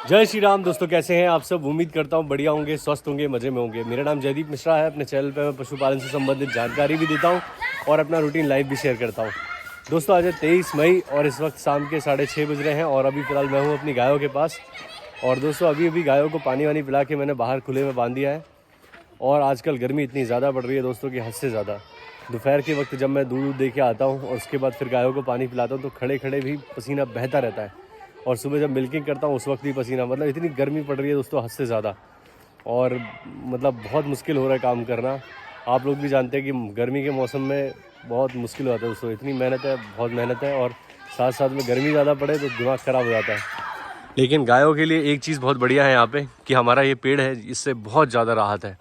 जय श्री राम दोस्तों, कैसे हैं आप सब। उम्मीद करता हूँ बढ़िया होंगे, स्वस्थ होंगे, मज़े में होंगे। मेरा नाम जयदीप मिश्रा है। अपने चैनल पे मैं पशुपालन से संबंधित जानकारी भी देता हूँ और अपना रूटीन लाइफ भी शेयर करता हूँ। दोस्तों आज है 23 मई और इस वक्त शाम के 6:30 बज रहे हैं और अभी फ़िलहाल मैं हूँ अपनी गायों के पास। और दोस्तों अभी गायों को पानी वानी पिला के मैंने बाहर खुले में बांध दिया है। और आजकल गर्मी इतनी ज़्यादा बढ़ रही है दोस्तों कि हद से ज़्यादा। दोपहर के वक्त जब मैं दूध दे के आता हूँ और उसके बाद फिर गायों को पानी पिलाता हूँ तो खड़े खड़े भी पसीना बहता रहता है। और सुबह जब मिल्किंग करता हूँ उस वक्त भी पसीना, मतलब इतनी गर्मी पड़ रही है दोस्तों हद से ज़्यादा। और मतलब बहुत मुश्किल हो रहा है काम करना। आप लोग भी जानते हैं कि गर्मी के मौसम में बहुत मुश्किल होता है दोस्तों। इतनी मेहनत है, बहुत मेहनत है, और साथ साथ में गर्मी ज़्यादा पड़े तो दिमाग ख़राब हो जाता है। लेकिन गायों के लिए एक चीज़ बहुत बढ़िया है यहाँ पे कि हमारा ये पेड़ है, इससे बहुत ज़्यादा राहत है।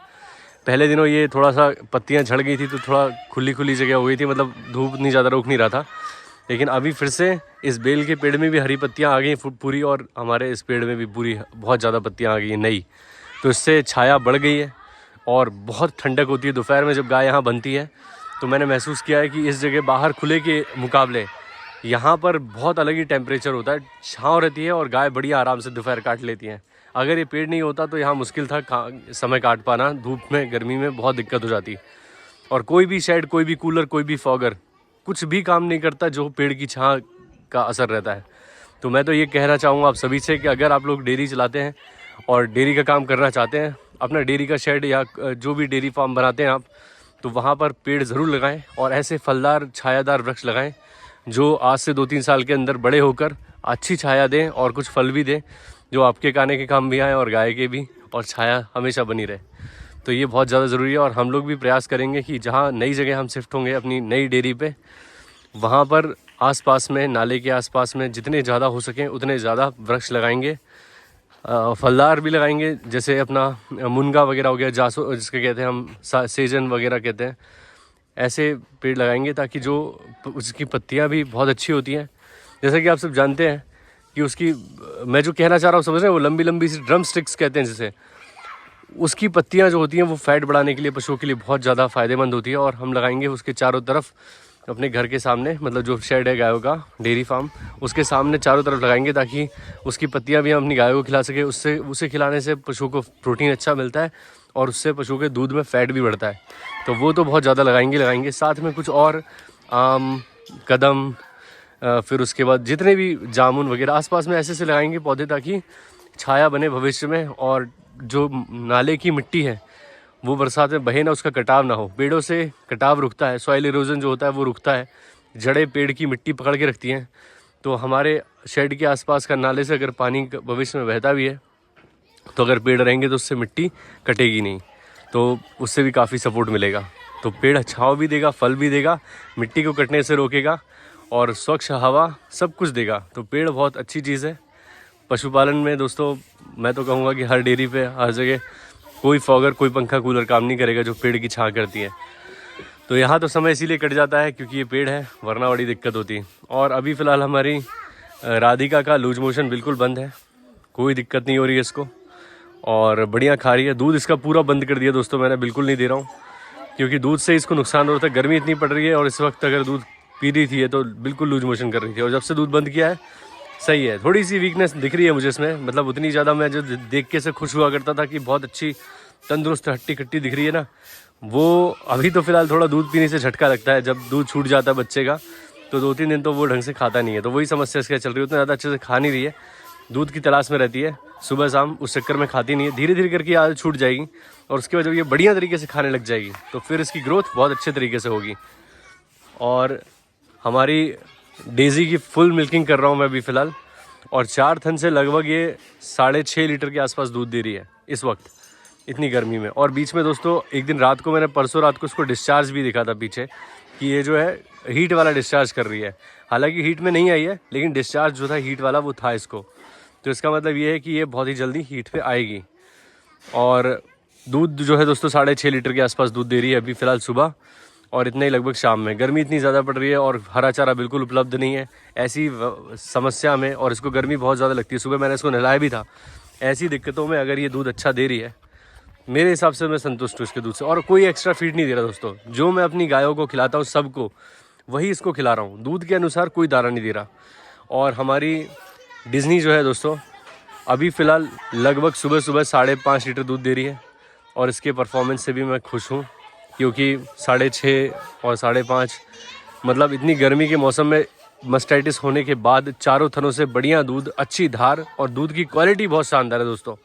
पहले दिनों ये थोड़ा सा पत्तियाँ झड़ गई थी तो थोड़ा खुली खुली जगह हो गई थी, मतलब धूप नहीं ज़्यादा रोक नहीं रहा था। लेकिन अभी फिर से इस बेल के पेड़ में भी हरी पत्तियाँ आ गई पूरी, और हमारे इस पेड़ में भी पूरी बहुत ज़्यादा पत्तियाँ आ गई हैं नई। तो इससे छाया बढ़ गई है और बहुत ठंडक होती है। दोपहर में जब गाय यहाँ बनती है तो मैंने महसूस किया है कि इस जगह बाहर खुले के मुकाबले यहाँ पर बहुत अलग ही टेम्परेचर होता है, छाँव रहती है और गाय बढ़िया आराम से दोपहर काट लेती हैं। अगर ये पेड़ नहीं होता तो यहाँ मुश्किल था समय काट पाना, धूप में गर्मी में बहुत दिक्कत हो जाती। और कोई भी शेड, कोई भी कूलर, कोई भी फॉगर कुछ भी काम नहीं करता जो पेड़ की छाँ का असर रहता है। तो मैं तो ये कहना चाहूँगा आप सभी से कि अगर आप लोग डेयरी चलाते हैं और डेयरी का काम करना चाहते हैं, अपना डेयरी का शेड या जो भी डेयरी फार्म बनाते हैं आप, तो वहाँ पर पेड़ ज़रूर लगाएं और ऐसे फलदार छायादार वृक्ष लगाएं जो आज से 2-3 साल के अंदर बड़े होकर अच्छी छाया दें और कुछ फल भी दें जो आपके खाने के काम भी आएँ और गाय के भी, और छाया हमेशा बनी रहे। तो ये बहुत ज़्यादा ज़रूरी है। और हम लोग भी प्रयास करेंगे कि जहाँ नई जगह हम शिफ्ट होंगे अपनी नई डेयरी पे, वहाँ पर आसपास में, नाले के आसपास में जितने ज़्यादा हो सकें उतने ज़्यादा वृक्ष लगाएंगे। फलदार भी लगाएंगे, जैसे अपना मुनगा वगैरह हो गया, जासो जिसके कहते हैं हम, सेजन वगैरह कहते हैं। ऐसे पेड़ लगाएंगे ताकि जो उसकी पत्तियाँ भी बहुत अच्छी होती हैं। जैसा कि आप सब जानते हैं कि उसकी, मैं जो कहना चाह रहा हूँ समझ रहे हैं, वो लंबी लंबी सी ड्रम स्टिक्स कहते हैं जिसे, उसकी पत्तियाँ जो होती हैं वो फैट बढ़ाने के लिए, पशुओं के लिए बहुत ज़्यादा फ़ायदेमंद होती है। और हम लगाएंगे उसके चारों तरफ अपने घर के सामने, मतलब जो शेड है गायों का, डेयरी फार्म, उसके सामने चारों तरफ लगाएंगे ताकि उसकी पत्तियाँ भी हम अपनी गायों को खिला सके। उससे उसे खिलाने से पशुओं को प्रोटीन अच्छा मिलता है और उससे पशुओं के दूध में फ़ैट भी बढ़ता है। तो वो तो बहुत ज़्यादा लगाएंगे। साथ में कुछ और आम, कदम, फिर उसके बाद जितने भी जामुन वगैरह आसपास में ऐसे लगाएंगे पौधे ताकि छाया बने भविष्य में। और जो नाले की मिट्टी है वो बरसात में बहे ना, उसका कटाव ना हो। पेड़ों से कटाव रुकता है, सॉइल इरोजन जो होता है वो रुकता है। जड़ें पेड़ की मिट्टी पकड़ के रखती हैं। तो हमारे शेड के आसपास का नाले से अगर पानी भविष्य में बहता भी है तो अगर पेड़ रहेंगे तो उससे मिट्टी कटेगी नहीं, तो उससे भी काफ़ी सपोर्ट मिलेगा। तो पेड़ छाँव भी देगा, फल भी देगा, मिट्टी को कटने से रोकेगा और स्वच्छ हवा सब कुछ देगा। तो पेड़ बहुत अच्छी चीज़ है पशुपालन में दोस्तों। मैं तो कहूँगा कि हर डेयरी पे, हर जगह कोई फॉगर, कोई पंखा, कूलर काम नहीं करेगा जो पेड़ की छाँ करती है। तो यहाँ तो समय इसीलिए कट जाता है क्योंकि ये पेड़ है, वरना बड़ी दिक्कत होती। और अभी फ़िलहाल हमारी राधिका का लूज मोशन बिल्कुल बंद है, कोई दिक्कत नहीं हो रही है इसको, और बढ़िया खा रही है। दूध इसका पूरा बंद कर दिया दोस्तों मैंने, बिल्कुल नहीं दे रहा हूँ क्योंकि दूध से इसको नुकसान हो रहा था। गर्मी इतनी पड़ रही है और इस वक्त अगर दूध पी रही थी तो बिल्कुल लूज मोशन कर रही थी। और जब से दूध बंद किया है सही है। थोड़ी सी वीकनेस दिख रही है मुझे इसमें, मतलब उतनी ज़्यादा मैं जो देख के से खुश हुआ करता था कि बहुत अच्छी तंदुरुस्त हट्टी कट्टी दिख रही है ना, वो अभी तो फ़िलहाल थोड़ा दूध पीने से झटका लगता है। जब दूध छूट जाता है बच्चे का तो 2-3 दिन तो वो ढंग से खाता नहीं है। तो वही समस्या इसके चल रही है, उतना ज़्यादा अच्छे से खा नहीं रही है, दूध की तलाश में रहती है सुबह शाम, उस चक्कर में खाती नहीं है। धीरे धीरे करके आदत छूट जाएगी और उसके बाद जब ये बढ़िया तरीके से खाने लग जाएगी तो फिर इसकी ग्रोथ बहुत अच्छे तरीके से होगी। और हमारी डेज़ी की फुल मिल्किंग कर रहा हूँ मैं अभी फ़िलहाल, और 4 थन से लगभग ये 6.5 लीटर के आसपास दूध दे रही है इस वक्त इतनी गर्मी में। और बीच में दोस्तों एक दिन रात को, मैंने परसों रात को उसको डिस्चार्ज भी दिखा था पीछे कि ये जो है हीट वाला डिस्चार्ज कर रही है। हालांकि हीट में नहीं आई है लेकिन डिस्चार्ज जो था हीट वाला वो था इसको। तो इसका मतलब ये है कि ये बहुत ही जल्दी हीट पे आएगी। और दूध जो है दोस्तों 6.5 लीटर के आसपास दूध दे रही है अभी फ़िलहाल सुबह, और इतना ही लगभग शाम में। गर्मी इतनी ज़्यादा पड़ रही है और हरा चारा बिल्कुल उपलब्ध नहीं है ऐसी समस्या में, और इसको गर्मी बहुत ज़्यादा लगती है। सुबह मैंने इसको नहलाया भी था। ऐसी दिक्कतों में अगर ये दूध अच्छा दे रही है, मेरे हिसाब से मैं संतुष्ट हूँ इसके दूध से। और कोई एक्स्ट्रा फीड नहीं दे रहा दोस्तों, जो मैं अपनी गायों को खिलाता हूँ सबको वही इसको खिला रहा हूँ, दूध के अनुसार कोई दाना नहीं दे रहा। और हमारी डिज़नी जो है दोस्तों अभी फ़िलहाल लगभग सुबह सुबह 5.5 लीटर दूध दे रही है और इसके परफॉर्मेंस से भी मैं खुश हूँ, क्योंकि 6.5 और 5.5 मतलब इतनी गर्मी के मौसम में मस्टाइटिस होने के बाद चारों थनों से बढ़िया दूध, अच्छी धार और दूध की क्वालिटी बहुत शानदार है दोस्तों।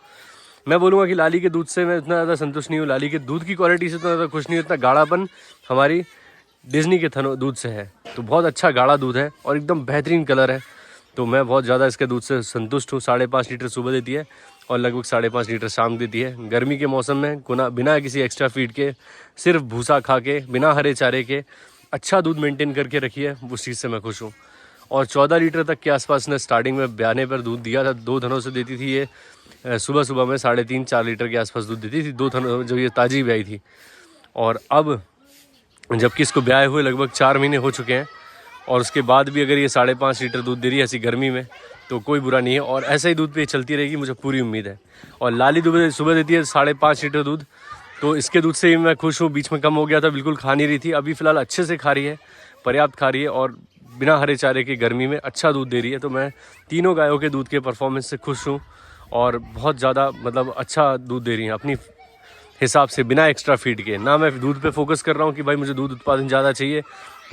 मैं बोलूँगा कि लाली के दूध से मैं इतना ज़्यादा संतुष्ट नहीं हूँ, लाली के दूध की क्वालिटी से इतना ज़्यादा खुश नहीं हूँ, इतना गाढ़ापन हमारी डिज्नी के थनों दूध से है। तो बहुत अच्छा गाढ़ा दूध है और एकदम बेहतरीन कलर है, तो मैं बहुत ज़्यादा इसके दूध से संतुष्ट हूँ। 5.5 लीटर सुबह देती है और लगभग 5.5 लीटर शाम देती है। गर्मी के मौसम में बिना किसी एक्स्ट्रा फीड के, सिर्फ भूसा खा के, बिना हरे चारे के अच्छा दूध मेंटेन करके रखी है, उस चीज़ से मैं खुश हूँ। और 14 लीटर तक के आसपास ने स्टार्टिंग में ब्याने पर दूध दिया था। 2 थनों से देती थी ये। सुबह सुबह में 3.5-4 लीटर के आसपास दूध देती थी 2 थनों जब ये ताज़ी ब्याई थी। और अब जबकि इसको ब्याए हुए लगभग 4 महीने हो चुके हैं और उसके बाद भी अगर ये 5.5 लीटर दूध दे रही है ऐसी गर्मी में, तो कोई बुरा नहीं है और ऐसा ही दूध पे चलती रहेगी, मुझे पूरी उम्मीद है। और लाली दूध सुबह देती है 5.5 लीटर दूध, तो इसके दूध से ही मैं खुश हूँ। बीच में कम हो गया था, बिल्कुल खा नहीं रही थी, अभी फ़िलहाल अच्छे से खा रही है, पर्याप्त खा रही है और बिना हरे चारे की गर्मी में अच्छा दूध दे रही है। तो मैं तीनों गायों के दूध के परफॉर्मेंस से खुश हूँ और बहुत ज़्यादा मतलब अच्छा दूध दे रही हैं अपनी हिसाब से, बिना एक्स्ट्रा फीड के। ना मैं दूध पे फोकस कर रहा हूँ कि भाई मुझे दूध उत्पादन ज़्यादा चाहिए,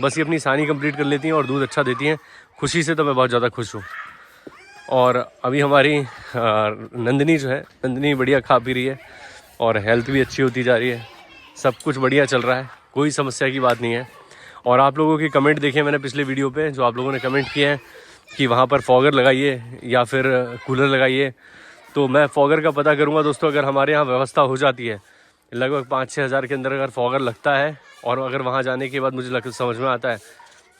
बस ये अपनी सानी कंप्लीट कर लेती हैं और दूध अच्छा देती हैं, खुशी से तो मैं बहुत ज़्यादा खुश हूँ। और अभी हमारी नंदिनी जो है, नंदिनी बढ़िया खा पी रही है और हेल्थ भी अच्छी होती जा रही है, सब कुछ बढ़िया चल रहा है, कोई समस्या की बात नहीं है। और आप लोगों के कमेंट देखे मैंने पिछले वीडियो पे, जो आप लोगों ने कमेंट किए हैं कि वहाँ पर फॉगर लगाइए या फिर कूलर लगाइए, तो मैं फॉगर का पता करूँगा दोस्तों। अगर हमारे यहाँ व्यवस्था हो जाती है, लगभग 5-6 हज़ार के अंदर अगर फॉगर लगता है और अगर वहाँ जाने के बाद मुझे समझ में आता है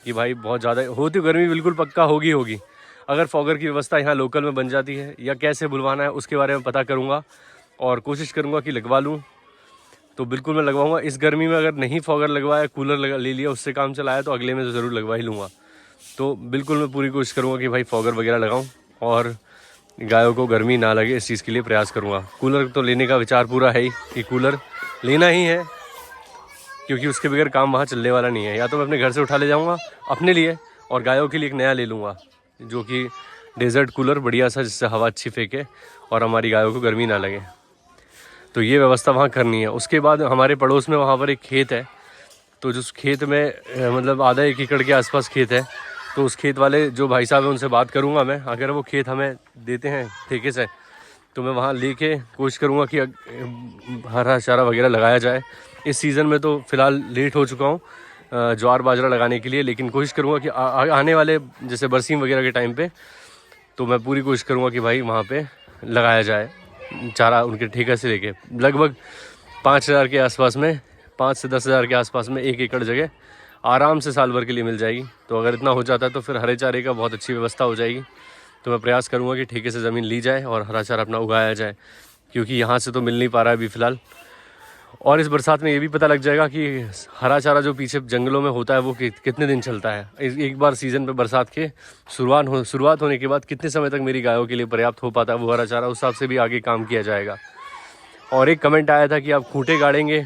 कि भाई बहुत ज़्यादा होती गर्मी, बिल्कुल पक्का होगी। अगर फॉगर की व्यवस्था यहाँ लोकल में बन जाती है या कैसे बुलवाना है उसके बारे में पता करूँगा और कोशिश करूँगा कि लगवा लूँ, तो बिल्कुल मैं लगवाऊँगा। इस गर्मी में अगर नहीं फॉगर लगवाया, कूलर ले लिया, उससे काम चलाया, तो अगले में तो ज़रूर लगवा ही लूँगा। तो बिल्कुल मैं पूरी कोशिश करूँगा कि भाई फॉगर वगैरह लगाऊँ और गायों को गर्मी ना लगे, इस चीज़ के लिए प्रयास करूँगा। कूलर तो लेने का विचार पूरा है ही कि कूलर लेना ही है, क्योंकि उसके बगैर काम वहाँ चलने वाला नहीं है। या तो मैं अपने घर से उठा ले जाऊँगा अपने लिए और गायों के लिए एक नया ले लूँगा, जो कि डेजर्ट कूलर बढ़िया सा, जिससे हवा अच्छी फेंके और हमारी गायों को गर्मी ना लगे। तो ये व्यवस्था वहाँ करनी है। उसके बाद हमारे पड़ोस में वहाँ पर एक खेत है, तो जिस खेत में मतलब आधा 1 एकड़ के आसपास खेत है, तो उस खेत वाले जो भाई साहब हैं उनसे बात करूँगा मैं। अगर वो खेत हमें देते हैं ठेके से, तो मैं वहाँ लेके कोशिश करूँगा कि हरा चारा वगैरह लगाया जाए। इस सीज़न में तो फ़िलहाल लेट हो चुका हूँ ज्वार बाजरा लगाने के लिए, लेकिन कोशिश करूँगा कि आने वाले जैसे बरसीम वगैरह के टाइम पे, तो मैं पूरी कोशिश करूँगा कि भाई वहाँ पे लगाया जाए चारा, उनके ठेके से लेके। लगभग 5,000 के आसपास में, 5 से 10 हज़ार के आसपास में 1 एकड़ जगह आराम से साल भर के लिए मिल जाएगी। तो अगर इतना हो जाता है तो फिर हरे चारे का बहुत अच्छी व्यवस्था हो जाएगी। तो मैं प्रयास करूँगा कि ठेके से ज़मीन ली जाए और हरा चारा अपना उगाया जाए, क्योंकि यहाँ से तो मिल नहीं पा रहा है अभी फ़िलहाल। और इस बरसात में ये भी पता लग जाएगा कि हरा चारा जो पीछे जंगलों में होता है वो कितने दिन चलता है। एक बार सीज़न पे बरसात के शुरुआत होने के बाद कितने समय तक मेरी गायों के लिए पर्याप्त हो पाता है वो हरा चारा, उस हिसाब से भी आगे काम किया जाएगा। और एक कमेंट आया था कि आप खूंटे गाड़ेंगे,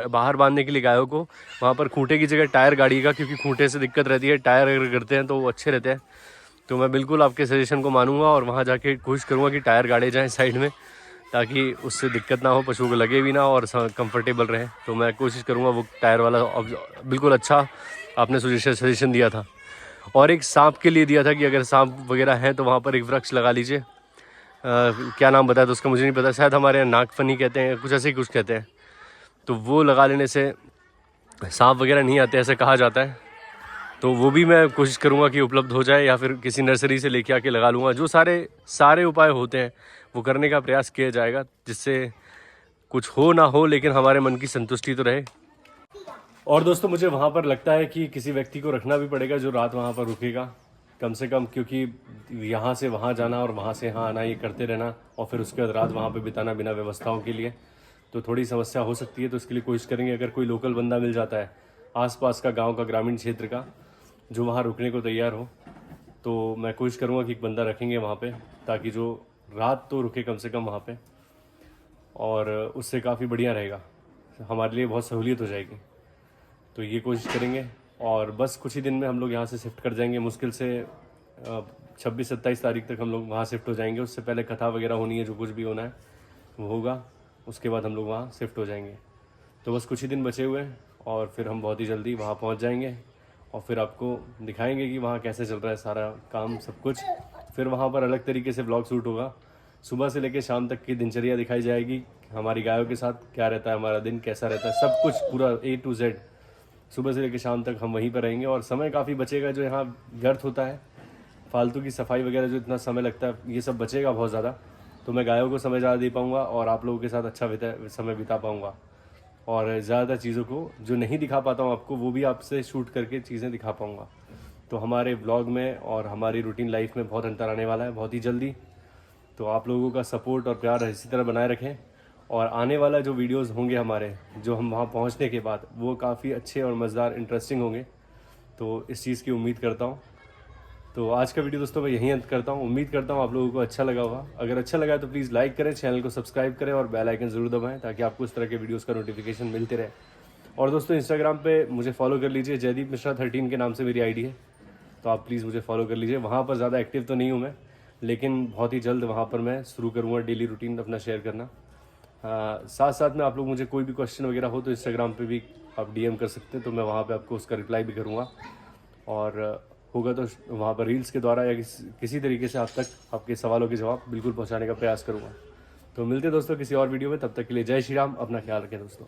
बाहर बांधने के लिए गायों को, वहाँ पर खूंटे की जगह टायर गाड़िएगा, क्योंकि खूंटे से दिक्कत रहती है। टायर अगर करते हैं तो वो अच्छे रहते हैं। तो मैं बिल्कुल आपके सजेशन को मानूंगा और वहाँ जाके कोशिश करूँगा कि टायर गाड़े जाएँ साइड में, ताकि उससे दिक्कत ना हो, पशुओं को लगे भी ना और कंफर्टेबल रहे। तो मैं कोशिश करूँगा वो टायर वाला बिल्कुल अच्छा आपने सजेशन दिया था। और एक सांप के लिए दिया था कि अगर सांप वगैरह हैं तो वहाँ पर एक वृक्ष लगा लीजिए। क्या नाम बताया तो उसका मुझे नहीं पता, शायद हमारे यहाँ नागफनी कहते हैं, कुछ ऐसे ही कुछ कहते हैं। तो वो लगा लेने से सांप वगैरह नहीं आते, ऐसे कहा जाता है। तो वो भी मैं कोशिश करूँगा कि उपलब्ध हो जाए, या फिर किसी नर्सरी से लेके आके लगा लूँगा। जो सारे उपाय होते हैं वो करने का प्रयास किया जाएगा, जिससे कुछ हो ना हो लेकिन हमारे मन की संतुष्टि तो रहे। और दोस्तों मुझे वहाँ पर लगता है कि किसी व्यक्ति को रखना भी पड़ेगा जो रात वहाँ पर रुकेगा कम से कम, क्योंकि यहाँ से वहाँ जाना और वहाँ से यहाँ आना ये करते रहना और फिर उसके बाद रात वहाँ पे बिताना बिना व्यवस्थाओं के लिए, तो थोड़ी समस्या हो सकती है। तो इसके लिए कोशिश करेंगे अगर कोई लोकल बंदा मिल जाता है आसपास का, गांव का, ग्रामीण क्षेत्र का, जो वहाँ रुकने को तैयार हो, तो मैं कोशिश करूँगा कि एक बंदा रखेंगे वहाँ पे, ताकि जो रात तो रुके कम से कम वहाँ पे, और उससे काफ़ी बढ़िया रहेगा, हमारे लिए बहुत सहूलियत हो जाएगी। तो ये कोशिश करेंगे और बस कुछ ही दिन में हम लोग यहाँ से शिफ्ट कर जाएंगे। मुश्किल से 26-27 तारीख तक हम लोग वहाँ शिफ्ट हो जाएंगे। उससे पहले कथा वगैरह होनी है, जो कुछ भी होना है वो होगा, उसके बाद हम लोग वहाँ शिफ्ट हो जाएंगे। तो बस कुछ ही दिन बचे हुए हैं और फिर हम बहुत ही जल्दी वहाँ पहुँच जाएंगे और फिर आपको दिखाएंगे कि वहाँ कैसे चल रहा है सारा काम सब कुछ। फिर वहाँ पर अलग तरीके से व्लॉग शूट होगा, सुबह से लेकर शाम तक की दिनचर्या दिखाई जाएगी, हमारी गायों के साथ क्या रहता है, हमारा दिन कैसा रहता है, सब कुछ पूरा A to Z सुबह से लेकर शाम तक हम वहीं पर रहेंगे। और समय काफ़ी बचेगा, जो यहाँ व्यर्थ होता है फालतू की सफाई वगैरह, जो इतना समय लगता है, ये सब बचेगा बहुत ज़्यादा। तो मैं गायों को समय ज़्यादा दे पाऊँगा और आप लोगों के साथ अच्छा समय बिता पाऊँगा। और ज़्यादातर चीज़ों को जो नहीं दिखा पाता हूँ आपको, वो भी आपसे शूट करके चीज़ें दिखा पाऊँगा। तो हमारे व्लॉग में और हमारी रूटीन लाइफ में बहुत अंतर आने वाला है बहुत ही जल्दी। तो आप लोगों का सपोर्ट और प्यार इसी तरह बनाए रखें। और आने वाला जो वीडियोस होंगे हमारे, जो हम वहाँ पहुँचने के बाद, वो काफ़ी अच्छे और मज़ेदार इंटरेस्टिंग होंगे। तो इस चीज़ की उम्मीद करता हूँ। तो आज का वीडियो दोस्तों मैं यहीं अंत करता हूँ। उम्मीद करता हूँ आप लोगों को अच्छा लगा होगा। अगर अच्छा लगा तो प्लीज़ लाइक करें, चैनल को सब्सक्राइब करें और बेल आइकन ज़रूर दबाएं, ताकि आपको इस तरह के वीडियोस का नोटिफिकेशन मिलते रहे। और दोस्तों इंस्टाग्राम पे मुझे फॉलो कर लीजिए, जयदीप मिश्रा 13 के नाम से मेरी आईडी है। तो आप प्लीज़ मुझे फॉलो कर लीजिए। वहाँ पर ज़्यादा एक्टिव तो नहीं हूँ मैं, लेकिन बहुत ही जल्द वहाँ पर मैं शुरू करूँगा डेली रूटीन अपना शेयर करना। साथ साथ में आप लोग मुझे कोई भी क्वेश्चन वगैरह हो तो इंस्टाग्राम पे भी आप DM कर सकते हैं, तो मैं वहाँ पे आपको उसका रिप्लाई भी करूँगा। और होगा तो वहाँ पर रील्स के द्वारा या किसी तरीके से आप तक आपके सवालों के जवाब बिल्कुल पहुँचाने का प्रयास करूँगा। तो मिलते हैं दोस्तों किसी और वीडियो में, तब तक के लिए जय श्री राम, अपना ख्याल रखें दोस्तों।